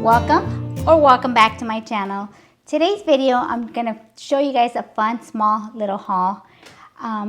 Welcome back to my channel. Today's video, I'm gonna show you guys a fun small little haul.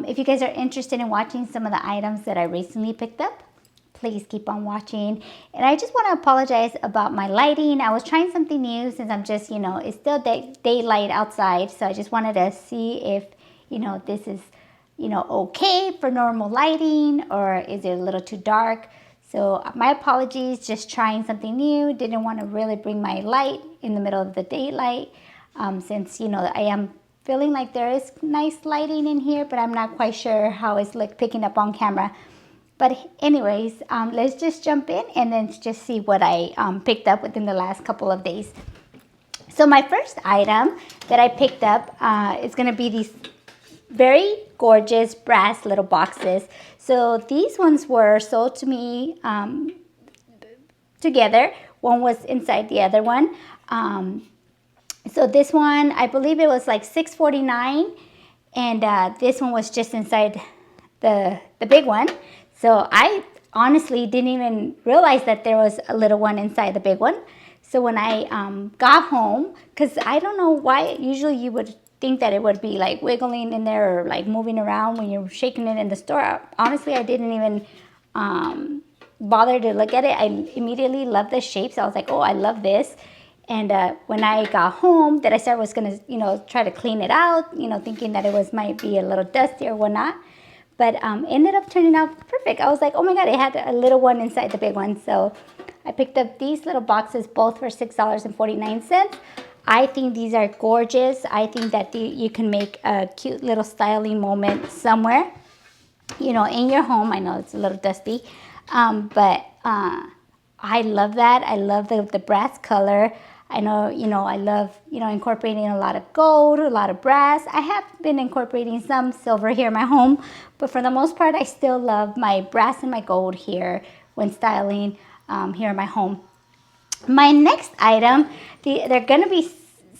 If you guys are interested in watching some of the items that I recently picked up, please keep on watching. And I just want to apologize about my lighting. I was trying something new since I'm just, it's still daylight outside, so I just wanted to see if this is okay for normal lighting, or is it a little too dark. So my apologies, just trying something new. Didn't want to really bring my light in the middle of the daylight, since I am feeling like there is nice lighting in here, but I'm not quite sure how it's like picking up on camera. But anyways, let's just jump in and then just see what I picked up within the last couple of days. So my first item that I picked up is going to be these very gorgeous brass little boxes. So these ones were sold to me together. One was inside the other one. So this one, I believe it was like $6.49, and this one was just inside the big one. So I honestly didn't even realize that there was a little one inside the big one. So when I got home, because I don't know why, usually you would think that it would be like wiggling in there or like moving around when you're shaking it in the store. Honestly, I didn't even bother to look at it. I immediately loved the shapes. I was like, oh, I love this. And when I got home, that I was gonna, try to clean it out, thinking that it might be a little dusty or whatnot. But ended up turning out perfect. I was like, oh my God, it had a little one inside the big one. So I picked up these little boxes, both for $6.49. I think these are gorgeous. I think that you can make a cute little styling moment somewhere, in your home. I know it's a little dusty, but I love that. I love the brass color. I know, I love, incorporating a lot of gold, a lot of brass. I have been incorporating some silver here in my home, but for the most part, I still love my brass and my gold here when styling here in my home. My next item, they're going to be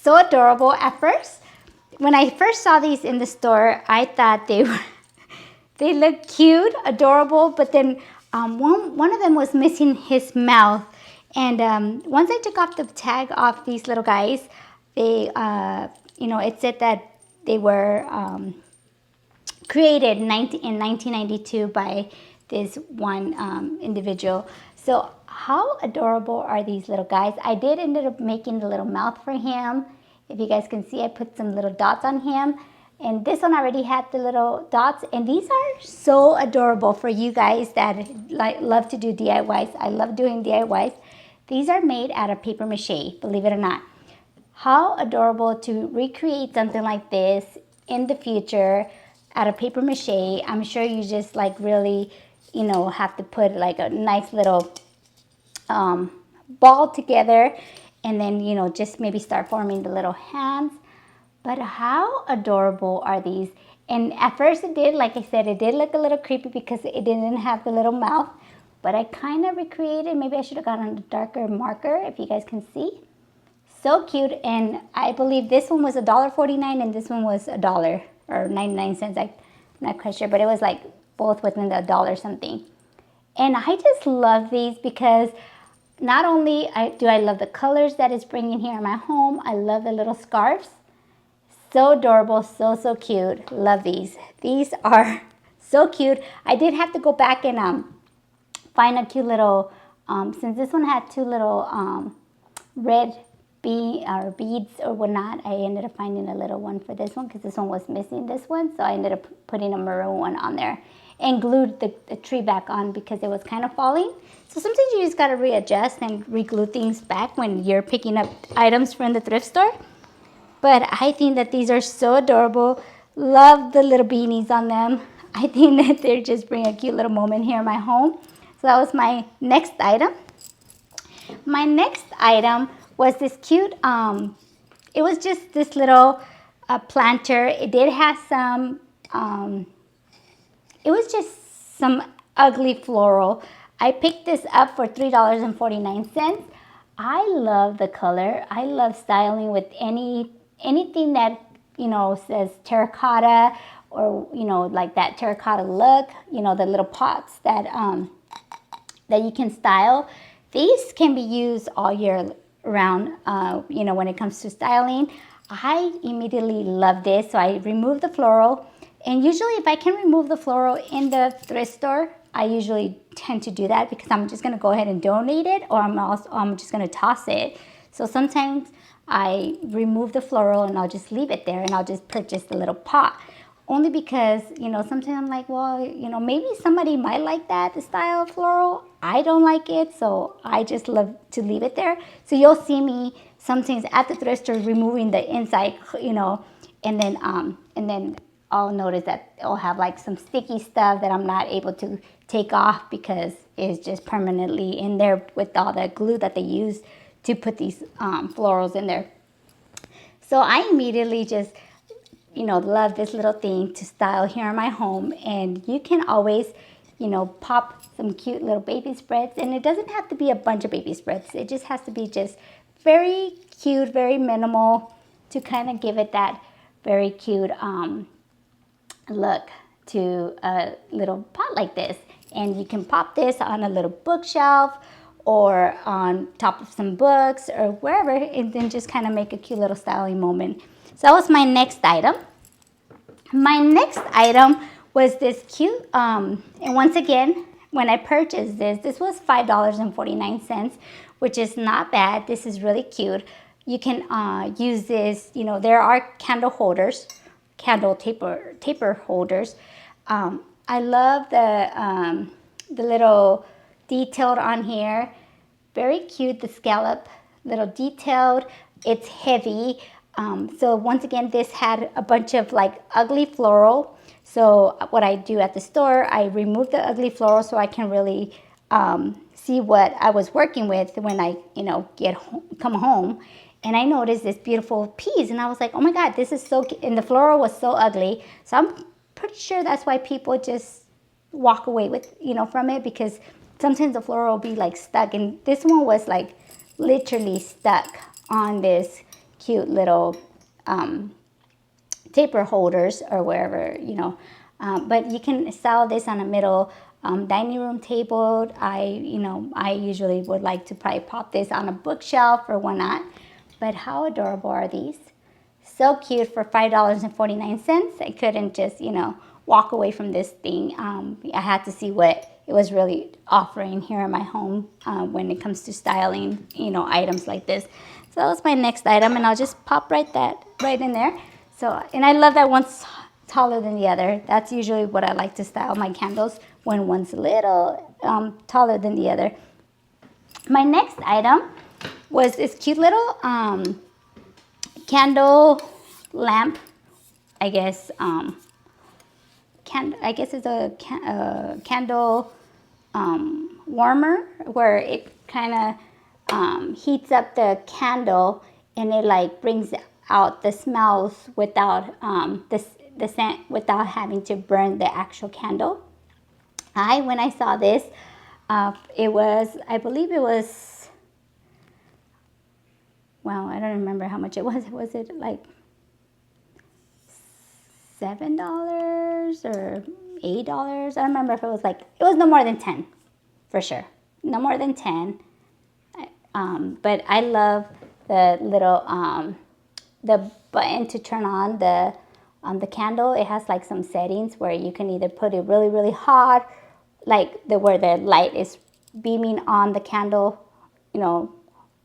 so adorable. At first, when I first saw these in the store, I thought they looked cute, adorable, but then one of them was missing his mouth. And once I took off the tag off these little guys, they, it said that they were created in 1992 by this one individual. So how adorable are these little guys? I did end up making the little mouth for him. If you guys can see, I put some little dots on him. And this one already had the little dots. And these are so adorable for you guys that love to do DIYs. I love doing DIYs. These are made out of paper mache, believe it or not. How adorable to recreate something like this in the future out of paper mache. I'm sure you just like really, have to put like a nice little ball together, and then, just maybe start forming the little hands. But how adorable are these? And at first it did, like I said, it did look a little creepy because it didn't have the little mouth. But I kind of recreated. Maybe I should have gotten a darker marker, if you guys can see. So cute. And I believe this one was $1.49 and this one was $1 or 99 cents. I'm not quite sure, but it was like both within the $1 something. And I just love these because not only do I love the colors that it's bringing here in my home, I love the little scarves. So adorable, so cute. Love these. These are so cute. I did have to go back and find a cute little, since this one had two little red beads or whatnot, I ended up finding a little one for this one because this one was missing this one. So I ended up putting a maroon one on there and glued the tree back on because it was kind of falling. So sometimes you just got to readjust and re-glue things back when you're picking up items from the thrift store. But I think that these are so adorable. Love the little beanies on them. I think that they just bring a cute little moment here in my home. So that was my next item. My next item was this cute, it was just this little planter. It did have some, it was just some ugly floral. I picked this up for $3.49. I love the color. I love styling with anything that, says terracotta or, like that terracotta look, the little pots that you can style. These can be used all year around, you know, when it comes to styling. I immediately love this. So I remove the floral. And usually if I can remove the floral in the thrift store, I usually tend to do that because I'm just going to go ahead and donate it, or I'm just going to toss it. So sometimes I remove the floral and I'll just leave it there, and I'll just purchase the little pot. Only because, you know, sometimes I'm like, well, you know, maybe somebody might like that, the style of floral. I don't like it, so I just love to leave it there. So you'll see me sometimes at the thrift store removing the inside, you know, and then I'll notice that it'll have like some sticky stuff that I'm not able to take off because it's just permanently in there with all the glue that they use to put these florals in there. So I immediately just, you know, love this little thing to style here in my home. And you can always, you know, pop some cute little baby spreads. And it doesn't have to be a bunch of baby spreads. It just has to be just very cute, very minimal, to kind of give it that very cute look to a little pot like this. And you can pop this on a little bookshelf or on top of some books or wherever, and then just kind of make a cute little styling moment. So that was my next item. My next item was this cute, and once again, when I purchased this was $5.49, which is not bad. This is really cute. You can use this, you know, there are candle holders, candle taper holders. I love the little detailed on here. Very cute, the scallop, little detailed. It's heavy. So once again, this had a bunch of like ugly floral. So what I do at the store, I remove the ugly floral so I can really see what I was working with when I, you know, come home. And I noticed this beautiful piece, and I was like, oh my God, this is so cute. And the floral was so ugly. So I'm pretty sure that's why people just walk away with, you know, from it, because sometimes the floral will be like stuck. And this one was like literally stuck on this cute little taper holders or wherever, you know. But you can style this on a middle dining room table. I usually would like to probably pop this on a bookshelf or whatnot. But how adorable are these? So cute for $5.49. I couldn't just, you know, walk away from this thing. I had to see what it was really offering here in my home when it comes to styling, you know, items like this. So that was my next item, and I'll just pop right in there. So, and I love that one's taller than the other. That's usually what I like to style my candles, when one's a little taller than the other. My next item was this cute little candle lamp. I guess it's a candle warmer, where it kind of heats up the candle, and it like brings out the smells without the scent, without having to burn the actual candle. When I saw this, it was, I believe it was, well, I don't remember how much it was. Was it like $7 or $8? I don't remember if it was like, it was no more than 10 for sure. No more than 10. But I love the little the button to turn on the candle. It has like some settings where you can either put it really, really hot, like where the light is beaming on the candle, you know,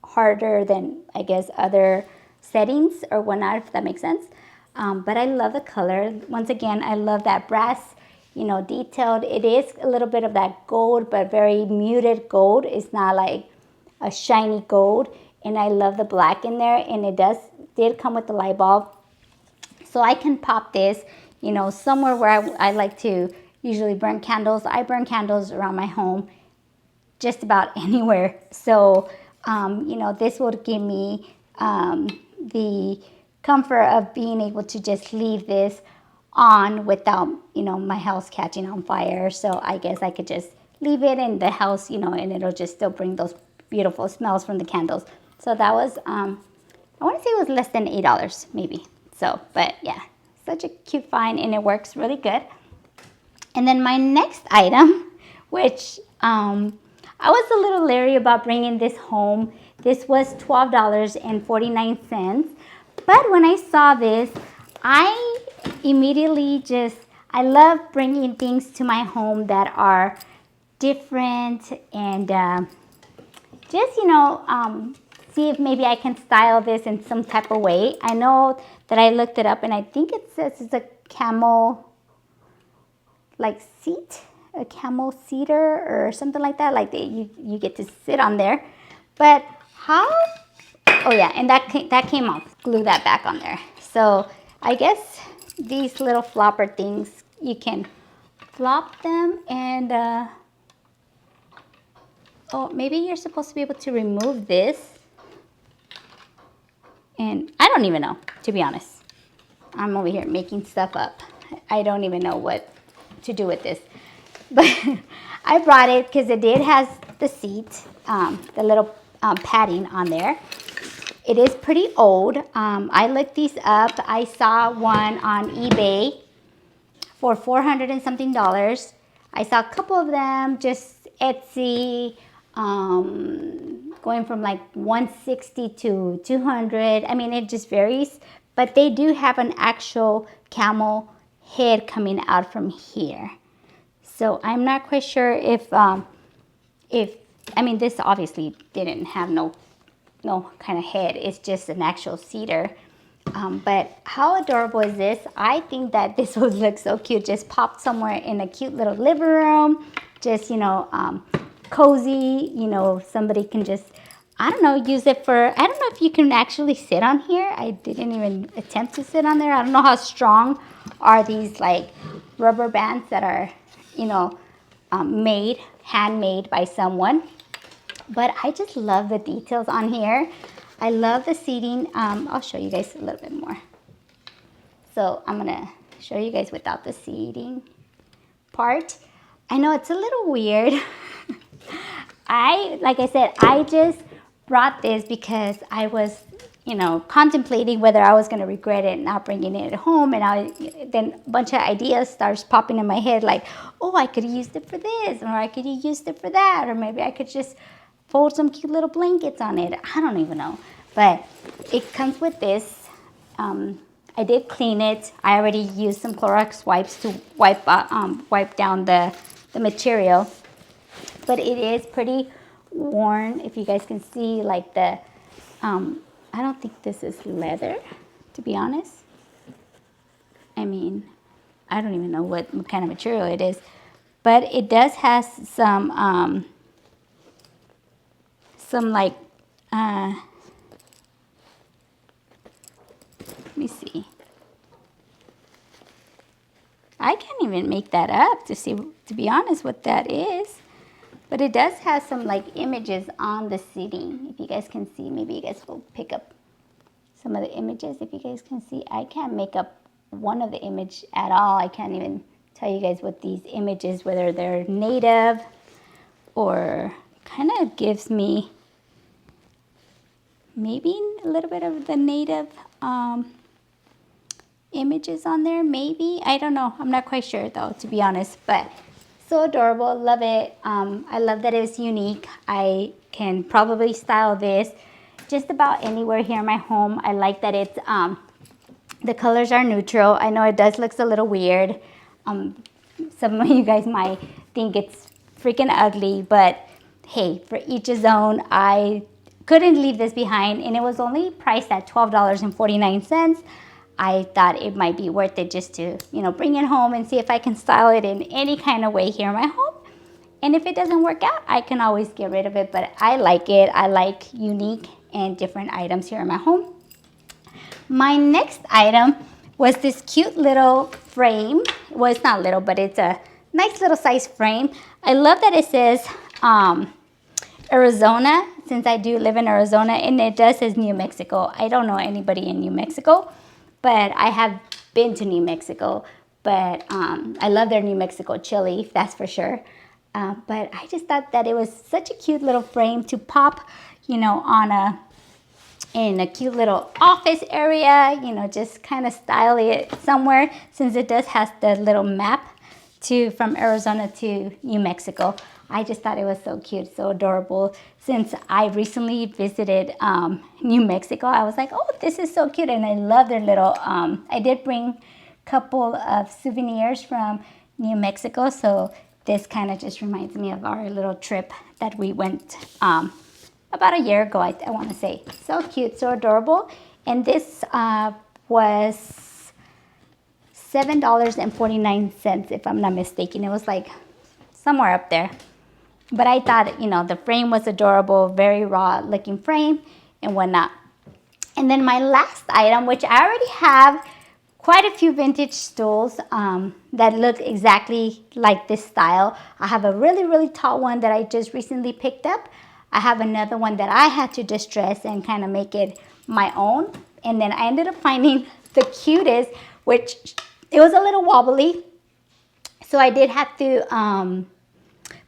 harder than I guess other settings or whatnot, if that makes sense. But I love the color. Once again, I love that brass, you know, detailed. It is a little bit of that gold, but very muted gold. It's not like a shiny gold. And I love the black in there, and it did come with the light bulb. So I can pop this, you know, somewhere where I like to usually burn candles. I burn candles around my home just about anywhere. So, you know, this will give me the comfort of being able to just leave this on without, you know, my house catching on fire. So I guess I could just leave it in the house, you know, and it'll just still bring those beautiful smells from the candles. So that was, I want to say it was less than $8 maybe. So, but yeah, such a cute find, and it works really good. And then my next item, which I was a little leery about bringing this home. This was $12.49. But when I saw this, I immediately I love bringing things to my home that are different and just, see if maybe I can style this in some type of way. I know that I looked it up and I think it says it's a camel like seat, a camel seater or something like that. Like you get to sit on there. But how? Oh yeah, and that came off. Glue that back on there. So I guess these little flopper things, you can flop them and oh, maybe you're supposed to be able to remove this. And I don't even know, to be honest. I'm over here making stuff up. I don't even know what to do with this. But I brought it because it has the seat, the little padding on there. It is pretty old. I looked these up. I saw one on eBay for $400 and something. I saw a couple of them, just Etsy, going from like 160 to 200. I mean, it just varies, but they do have an actual camel head coming out from here. So I'm not quite sure if I mean, this obviously didn't have no kind of head. It's just an actual cedar. But how adorable is this? I think that this would look so cute. Just popped somewhere in a cute little living room. Just, cozy. Somebody can just, I don't know, use it for, I don't know if you can actually sit on here. I didn't even attempt to sit on there. I don't know how strong are these like rubber bands that are, handmade by someone. But I just love the details on here. I love the seating. I'll show you guys a little bit more. So I'm gonna show you guys without the seating part. I know it's a little weird. Like I said, I just brought this because I was, contemplating whether I was gonna regret it not bringing it home. And then a bunch of ideas starts popping in my head, like, oh, I could have used it for this, or I could have used it for that, or maybe I could just fold some cute little blankets on it. I don't even know. But it comes with this. I did clean it. I already used some Clorox wipes to wipe down the material. But it is pretty worn. If you guys can see, like I don't think this is leather, to be honest. I mean, I don't even know what kind of material it is. But it does have some like, let me see. I can't even make that up to be honest, what that is. But it does have some like images on the seating. If you guys can see, maybe you guys will pick up some of the images. If you guys can see, I can't make up one of the image at all. I can't even tell you guys what these images, whether they're native or kind of gives me maybe a little bit of the native images on there, maybe. I don't know. I'm not quite sure though, to be honest. But so adorable. Love it. I love that it's unique. I can probably style this just about anywhere here in my home. I like that it's the colors are neutral. I know it does look a little weird. Some of you guys might think it's freaking ugly, but hey, for each his own. I couldn't leave this behind, and it was only priced at $12.49. I thought it might be worth it just to, bring it home and see if I can style it in any kind of way here in my home. And if it doesn't work out, I can always get rid of it, but I like it. I like unique and different items here in my home. My next item was this cute little frame. Well, it's not little, but it's a nice little size frame. I love that it says Arizona, since I do live in Arizona, and it does says New Mexico. I don't know anybody in New Mexico, but I have been to New Mexico. But I love their New Mexico chili, that's for sure. But I just thought that it was such a cute little frame to pop, in a cute little office area, just kind of style it somewhere, since it does have the little map from Arizona to New Mexico. I just thought it was so cute, so adorable. Since I recently visited New Mexico, I was like, oh, this is so cute. And I love their little, I did bring a couple of souvenirs from New Mexico. So this kind of just reminds me of our little trip that we went about a year ago, I want to say. So cute, so adorable. And this was $7.49, if I'm not mistaken. It was like somewhere up there. But I thought, you know, the frame was adorable, very raw looking frame and whatnot. And then my last item, which I already have quite a few vintage stools that look exactly like this style. I have a really, really tall one that I just recently picked up. I have another one that I had to distress and kind of make it my own. And then I ended up finding the cutest, which it was a little wobbly. So I did have to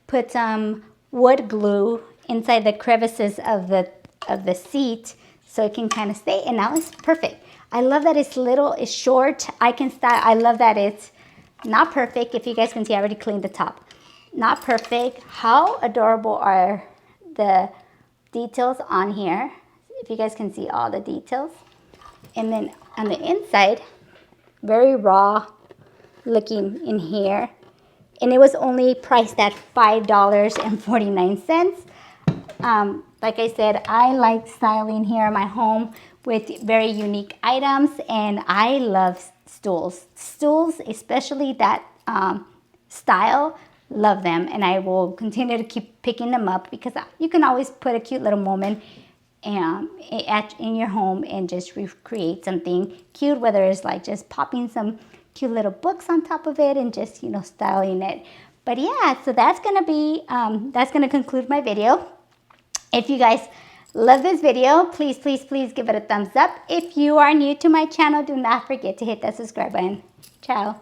put some wood glue inside the crevices of the seat so it can kind of stay, and now it's perfect. I love that it's little, it's short. I can style. I love that it's not perfect. If you guys can see, I already cleaned the top. Not perfect. How adorable are the details on here? If you guys can see all the details. And then on the inside, very raw looking in here. And it was only priced at $5.49. Like I said, I like styling here in my home with very unique items, and I love stools. Stools, especially that style, love them, and I will continue to keep picking them up because you can always put a cute little moment in your home and just recreate something cute, whether it's like just popping some cute little books on top of it and just, you know, styling it. But yeah, so that's gonna conclude my video. If you guys love this video, please, please, please give it a thumbs up. If you are new to my channel, do not forget to hit that subscribe button. Ciao.